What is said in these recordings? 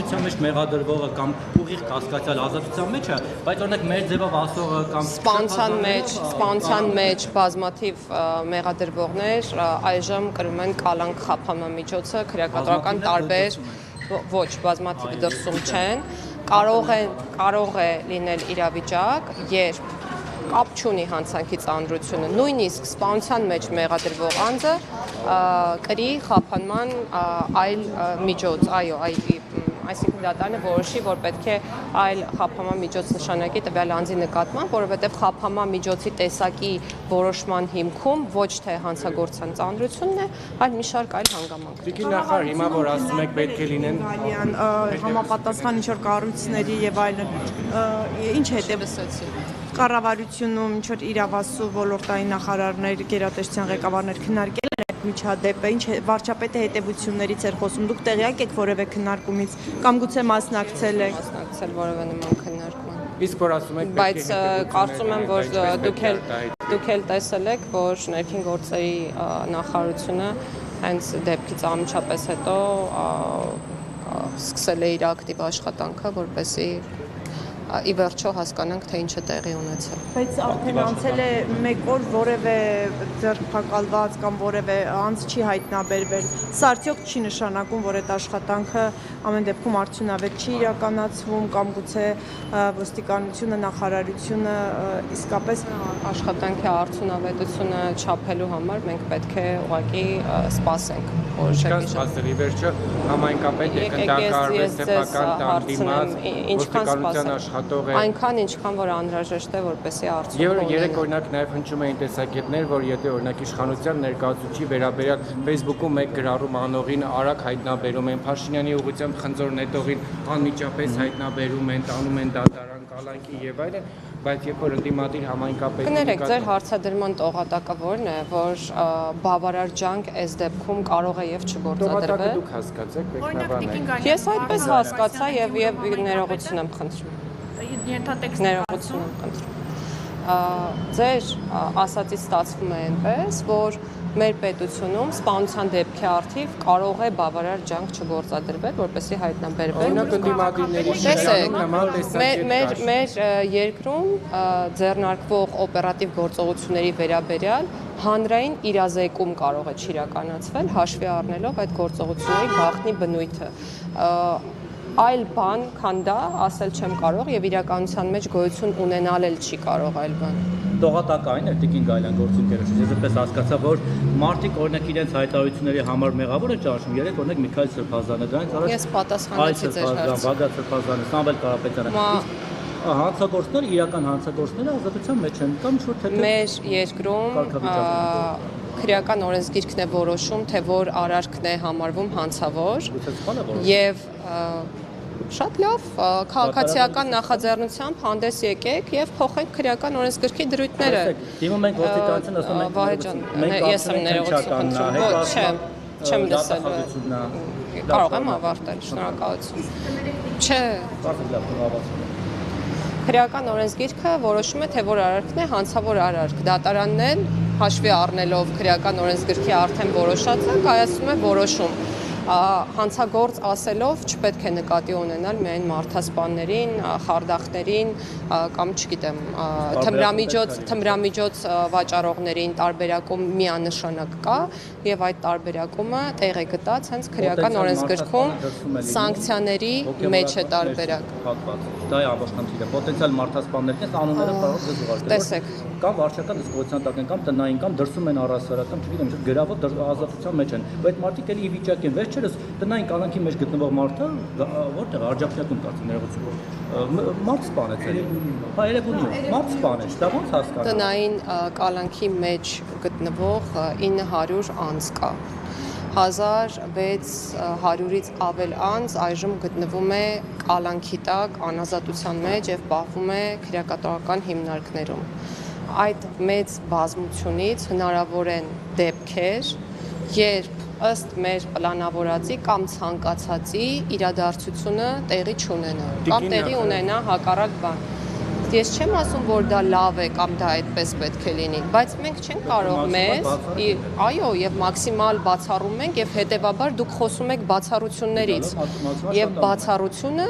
ազատության մեջ մեղադրվողը կամ ուղիղ կասկածյալ ազատության մեջ է, բայց օրինակ մեր ձևով ասողը կամ սպանության մեջ բազմաթիվ մեղադրվողներ այժմ կրում են կալանք խափանամիջոցը քրեակատարական տարբեր ոչ բազմաթիվ դրսում չեն, կարող է լինել իրավիճակ, երբ կապ չունի հանցանքի ծանրությունը, նույնիսկ սպանության մեջ մեղադրվող անձը կրի խափանման այլ միջոց, այո, այսինքն դատարանը որոշի, որ պետք է այլ խափանման միջոց նշանակի տվյալ անձի նկատմամբ, որովհետև խափանման միջոցի տեսակի որոշման հիմքում ոչ թե հանցագործության ծանրությունն է, այլ մի շարք այլ հանգամանքներ։ Տիկին նախարար, հիմա որ ասում եք պետք է լինեն համապատասխան ինչ-որ կառույցների եւ այլն, ինչ հետևեցի կառավարությունում ինչ-որ իրավասու ոլորտային նախարարներ, գերատեսչության ղեկավարներ քննարկել են այդ միջադեպը, ինչ վարչապետը հետևություններից էր խոսում, դուք տեղյակ եք որևէ քննարկումից կամ գուցե մասնակցել եք որևէ նման քննարկման։ Իսկ որ ասում եք բայց կարծում եմ, որ դուք էլ տեսել եք, որ ներքին գործերի նախարարությունը հենց դեպքից անմիջապես հետո սկսել է իր ակտիվ աշխատանքը, որպեսզի ի վերջո հասկանանք, թե ինչ է տեղի ունեցել։ Բայց արդեն անցել է 1 օր, որևէ ձերբակալված կամ որևէ անձ չի հայտնաբերվել։ Սա արդյոք չի նշանակում, որ այդ աշխատանքը ամեն դեպքում արդյունավետ չի իրականացվում կամ գուցե ոստիկանությունը, նախարարությունը իսկապես աշխատանքի արդյունավետությունը չափելու համար մենք պետք է ուղղակի սպասենք որոշակի ժամանակ։ Վերջը համայնքապետ եկնդակարվեց սեփական տանդիմաց ոստիկանության աշխատող է այնքան ինչքան որ անհրաժեշտ է որպեսզի արդյունք ունենա։ Երեք օրինակ նաև հնչում էին տեսակետներ, որ եթե օրինակ իշխանության ներկայացուցիչի վերաբերյալ Facebook-ում մեկ գրառում անողին արագ հայտնաբերում են, Փաշինյանի ուղղությամբ խնձոր նետողին անմիջապես հայտնաբերում են, տանում են դատարան, կալանքի եւ այլն, բայց երբ որ ընդդիմադիր համայնքապետը կներեք, ձեր հարցադրման տողատակը որն է, որ բավարար ջանք այս դեպքում կարող է եւ չգործադրվել։ Դուք հասկացեք, մեկնաբանեք։ Ես այդպես հասկացա եւ ներողություն եմ խնդրում։ Ներողություն եմ խնդրում։ Ձեր ասածից ստացվում է այնպես, որ մեր պետությունում սպանության դեպքի առթիվ կարող է բավարար ջանք չգործադրվել, որպեսզի հայտնաբերվեն։ Մեր երկրում ձեռնարկվող օպերատիվ գործողությունների վերաբերյալ հանրային իրազեկում կարող է չիրականացվել, հաշվի առնելով այդ գործողությունների գաղտնի բնույթը։ Այլ բան, քան դա, ասել չեմ կարող եւ իրականության մեջ գոյություն ունենալ էլ չի կարող այլ բան։ Տողատակային է Տիկին Գայլյան գործընկերոջ։ Ես այդպես հասկացա, որ մարդիկ օրինակ իրենց հայտարարությունների համար մեղավոր են ճանաչում։ Երեք օրինակ Միքայել Սրբազանը դրանից առաջ ես պատասխանեցի ձեր հարցին։ Բաղդադ Սրբազանը, Սամվել Կարապետյանը։ Հանցագործները, իրական հանցագործները ազատության մեջ են կամ շուտ թե մեր երկրում քրեական օրենսգիրքն է որոշում, թե որ արարքն է համարվում հանցավոր եւ շատ լավ քաղաքացիական նախաձեռնությամբ հանդես եկեք եւ փոխենք քրեական օրենսգրքի դրույթները։ Դիմում ենք ոստիկանություն, ասում ենք Վահե ջան, ես եմ ներողություն խնդրում։ Ոչ, չեմ լսել։ Կարող եմ ավարտել, շնորհակալություն։ Չէ։ Քրեական օրենսգիրքը որոշում է, թե որ արարքն է հանցավոր արարք։ Դատարանն էլ հաշվի առնելով քրեական օրենսգրքի արդեն որոշածը կայացնում է որոշում։ Հանցագործ ասելով չպետք է նկատի ունենալ միայն մարդասպաններին, խարդախներին կամ չգիտեմ, թմրամիջոց վաճառողներին տարբերակում միանշանակ կա եւ այդ տարբերակումը տեղ է գտած հենց քրեական օրենսգրքում սանկցիաների մեջ է տարբերակ։ Դա է ամբողջ խնդիրը։ Պոտենցիալ մարդասպաններն անունները կարող է զուգահեռ։ Տեսեք, կամ վարչական դիսկրեցիան տակ են, կամ տնային, կամ դրսում են առասարակ, կամ չգիտեմ, գրավոր ազատության մեջ են։ Բայց մարդիկ էլի ի վիճակ են վերջերս տնային կալանքի մեջ գտնվող մարդը որտեղ Աջափնյակում կարծեմ ներողություն մարդ սպանեց էլի։ Հա Երևանիում մարդ սպանեց, դա ո՞նց հասկանալ։ Տնային կալանքի մեջ գտնվող 900 անձ կա։ 1600-ից ավել անձ այժմ գտնվում է կալանքի տակ, անազատության մեջ եւ պահվում է քրեակատարական հիմնարկներում։ Այդ մեծ բազմությունից հնարավոր են դեպքեր, երբ ըստ մեր պլանավորածի կամ ցանկացածի իրադարձությունը տեղի չունենա, կամ տեղի ունենա հակառակ բան։ Ես չեմ ասում, որ դա լավ է կամ դա այդպես պետք է լինի, բայց մենք չենք կարող մեզ, այո, եւ մաքսիմալ բացառում ենք եւ հետեւաբար դուք խոսում եք բացառություններից եւ բացառությունը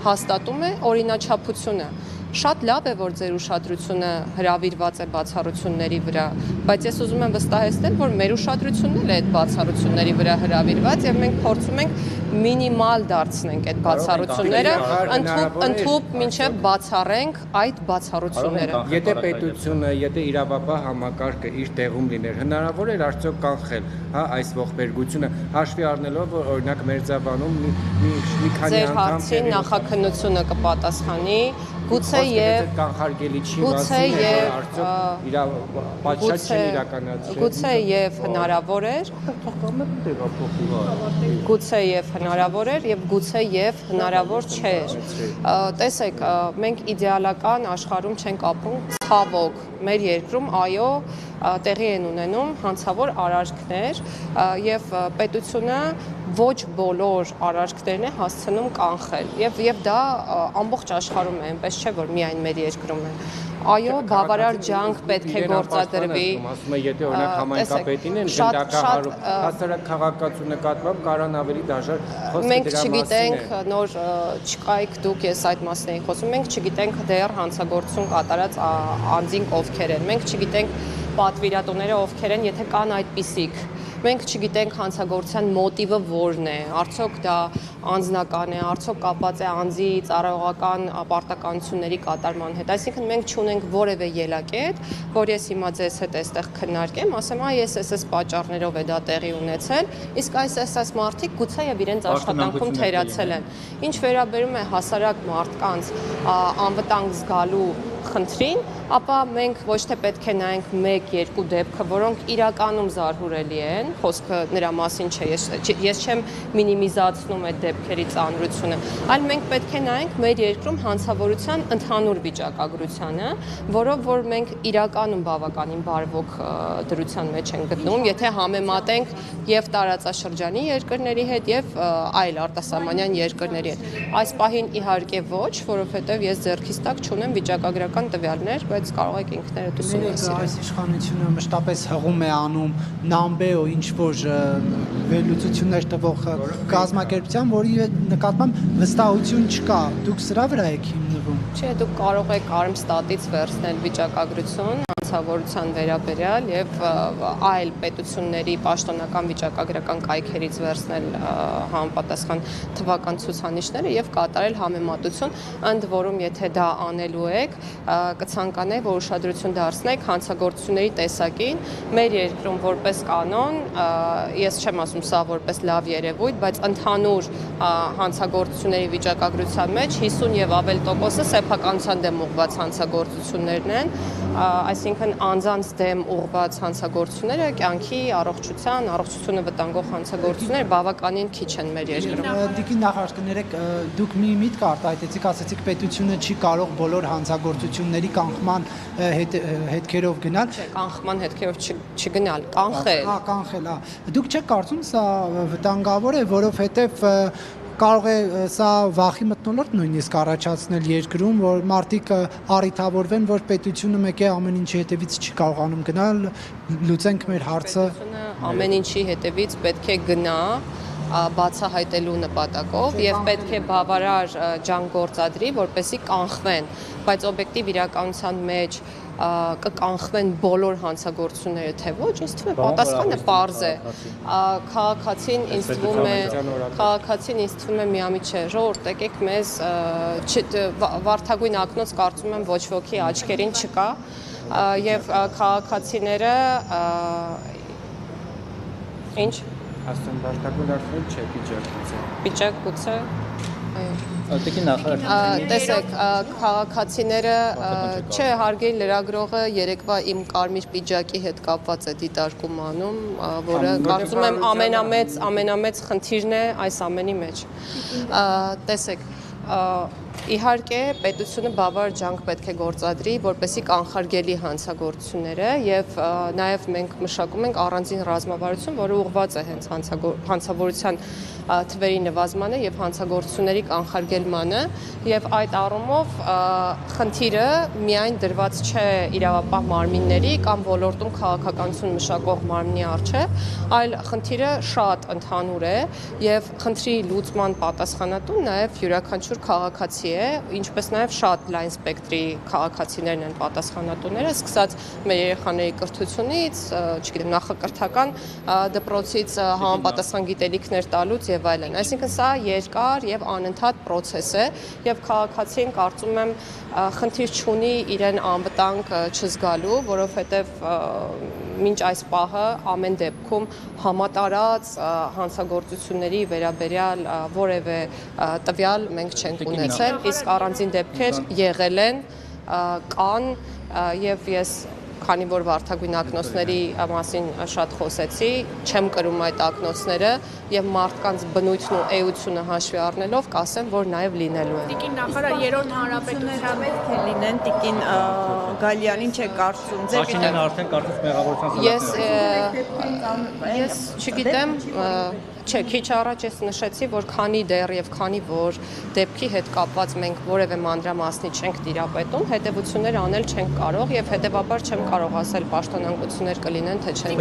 հաստատում է օրինաչափությունը։ Շատ լավ է, որ ձեր ուշադրությունը հրավիրված է բացառությունների վրա, բայց ես ուզում եմ վստահեցնել, որ մեր ուշադրությունն էլ է այդ բացառությունների վրա հրավիրված եւ մենք փորձում ենք մինիմալ դարձնենք այդ բացառությունները, ընդհանուր մինչեւ բացառենք այդ բացառությունները։ Եթե պետությունը, եթե իրավապահ համակարգը իր տեղում լիներ, հնարավոր էր արդյոք կանխել, հա, այս ողբերգությունը, հաշվի առնելով, որ օրինակ Մերձավանում մի քանի Ձեր անգամ հարցին նախաքննությունը կպատասխանի, գուցե եւ կանխարգելի չի գուցե եւ պատշաճ չեն իրականացրել։ Գուցե եւ հնարավոր էր, գուցե եւ հնարավոր էր եւ գուցե եւ հնարավոր չէր։ Տեսեք, մենք իդեալական աշխարհում չենք ապրում, ցավոք, մեր երկրում այո տեղի են ունենում հանցավոր արարքներ եւ պետությունը ոչ բոլոր արարքներն է հասցնում կանխել եւ դա ամբողջ աշխարհում է, այնպես չէ որ միայն մեր երկրում է։ Այո, բավարար ջանք պետք է գործադրվի։ Ասում եմ, եթե օրինակ համայնքապետին են գնդակահարում, հասարակ քաղաքացու նկատմամբ կարան ավելի դաժան խոսքը մենք դրա չգիտենք, նոր չկայք դուք, ես այդ մասն էի խոսում, մենք չգիտենք դեռ հանցագործություն կատարած անձինք ովքեր են, մենք չգիտենք պատվիրատուները ովքեր են, եթե կան այդպիսիք։ Մենք չգիտենք հանցագործության մոտիվը որն է, արդյոք դա անձնական է, արդյոք կապված է անձի ծառայողական պարտականությունների կատարման հետ։ Այսինքն մենք չունենք որևէ ելակետ, որ ես հիմա ձեզ հետ այստեղ քննարկեմ, ասեմ, այս պատճառներով է դա տեղի ունեցել, իսկ այս մարդիկ գուցե եւ իրենց աշխատանքում թերացել են։ Ինչ վերաբերում է հասարակ մարդկանց անվտանգ զգալու խնդրին, ապա մենք ոչ թե պետք է նայենք 1-2 դեպքը, որոնք իրականում զարհուրելի են, խոսքը նրա մասին չէ, ես չեմ մինիմիզացնում այդ դեպքերի ծանրությունը, այլ մենք պետք է նայենք մեր երկրում հանցավորության ընդհանուր վիճակագրությանը, որով որ մենք իրականում բավականին բարվոք դրության մեջ ենք գտնվում, եթե համեմատենք եւ տարածաշրջանի երկրների հետ եւ այլ արտասահմանյան երկրների հետ։ Այս պահին իհարկե ոչ, որովհետեւ ես ձեռքիս տակ չունեմ վիճակագրական տվյալներ, բայց կարող եք ինքներդ ուսումնասիրել։ Այս իշխանությունը մշտապես հղում է անում նամբե ու ինչ որ վերլուծություններ տվող կազմակերպության, որի նկատմամբ վստահություն չկա։ Դուք սրա վրա եք հիմնվում։ Չէ, դուք կարող եք Արմստատից վերցնել վիճակագրություն հանցավորության վերաբերյալ եւ այլ պետությունների պաշտոնական վիճակագրական կայքերից վերցնել համապատասխան թվական ցուցանիշները եւ կատարել համեմատություն, ընդ որում եթե դա անելու եք, կցանկանայի, որ ուշադրություն դարձնեք հանցագործությունների տեսակին մեր երկրում որպես կանոն, ես չեմ ասում սա որպես լավ երևույթ, բայց ընդհանուր հանցագործությունների վիճակագրության մեջ 50 եւ ավել տոկոսը սեփականության դեմ ուղղված հանցագործություններն են, այսինքն անձանց դեմ ուղղված հանցագործությունները կյանքի առողջությունը վտանգող հանցագործությունները բավականին քիչ են մեր երկրում։ Դիքին նախարար կներեք, դուք մի միտք արտահայտեցիք, ասացիք պետությունը չի կարող բոլոր հանցագործությունների կանխման հետքերով գնալ։ Չէ, կանխման հետքերով չգնալ, կանխել։ Կանխել, դուք չեք կարծում սա վտանգավոր է, որովհետև կարող է սա վախի մթնոլորտ նույնիսկ առաջացնել երկրում, որ մարդիկ առիթավորվեն, որ պետությունը մեկ է ամեն ինչի հետևից չի կարողանում գնալ, լուծենք մեր հարցը։ Պետությունը ամեն ինչի հետևից պետք է գնա բացահայտելու նպատակով եւ պետք է բավարար ջանք գործադրի, որպեսզի կանխվեն, բայց օբյեկտիվ իրականության մեջ կկանխվեն բոլոր հանցագործությունները, թե ոչ, ինձ թվում է պատասխանը պարզ է։ Քաղաքացին ինձ թվում է միամիտ չէ, ժողովուրդ եկեք մեզ վարդագույն ակնոց կարծում եմ ոչ ոքի աչքերին չկա եւ քաղաքացիները ինչ Աստուն վարդագույն ակնոց չէ, վիճակ գուցե Տիկին նախարար։ Տեսեք, քաղաքացիները, չէ, հարգելի լրագրողը երեկվա իմ կարմիր պիջակի հետ կապված է դիտարկում անում, որը կարծում եմ ամենամեծ խնդիրն է այս ամենի մեջ։ Տեսեք, Իհարկե, պետությունը բավարար ջանք պետք է գործադրի, որպեսզի կանխարգելի հանցագործությունները եւ նաեւ մենք մշակում ենք առանձին ռազմավարություն, որը ուղղված է հենց հանցավորության թվերի նվազմանը եւ հանցագործությունների կանխարգելմանը եւ այդ առումով խնդիրը միայն դրված չէ իրավապահ մարմինների կամ ոլորտում քաղաքականություն մշակող մարմնի առջև, այլ խնդիրը շատ ընդհանուր է եւ խնդրի լուծման պատասխանատուն նաեւ յուրաքանչյուր քաղաքացի է, ինչպես նաեւ շատ լայն սպեկտրի քաղաքացիներն են պատասխանատուները, սկսած մեր երեխաների կրթությունից, չգիտեմ, նախակրթական դպրոցից համապատասխան գիտելիքներ տալուց եւ այլն։ Այսինքն սա երկար եւ անընդհատ process է եւ քաղաքացին կարծում եմ խնդիր չունի իրեն անվտանգ չզգալու, որովհետեւ մինչ այս պահը ամեն դեպքում համատարած հանցագործությունների վերաբերյալ որևէ տվյալ մենք չենք ունեցել, իսկ առանձին դեպքեր եղել են, կան եւ ես քանի որ վարդագույն ակնոցների մասին շատ խոսեցի, չեմ կրում այդ ակնոցները եւ մարդկանց բնույթն ու էությունը հաշվի առնելով կասեմ, որ նաեւ լինելու է։ Տիկին նախարար երրորդ հանրապետության պետք է լինեն Տիկին Գալյանին չէ կարծում։ Փաշինյանը արդեն կարծես մեղավորության Ես չգիտեմ, չէ, քիչ առաջ ես նշեցի, որ քանի դեռ եւ քանի որ դեպքի հետ կապված մենք որևէ մանրամասնի չենք տիրապետում, հետեւություններ անել չենք կարող եւ հետեւաբար չեմ կարող ասել պաշտոնանկություններ կլինեն թե չեն։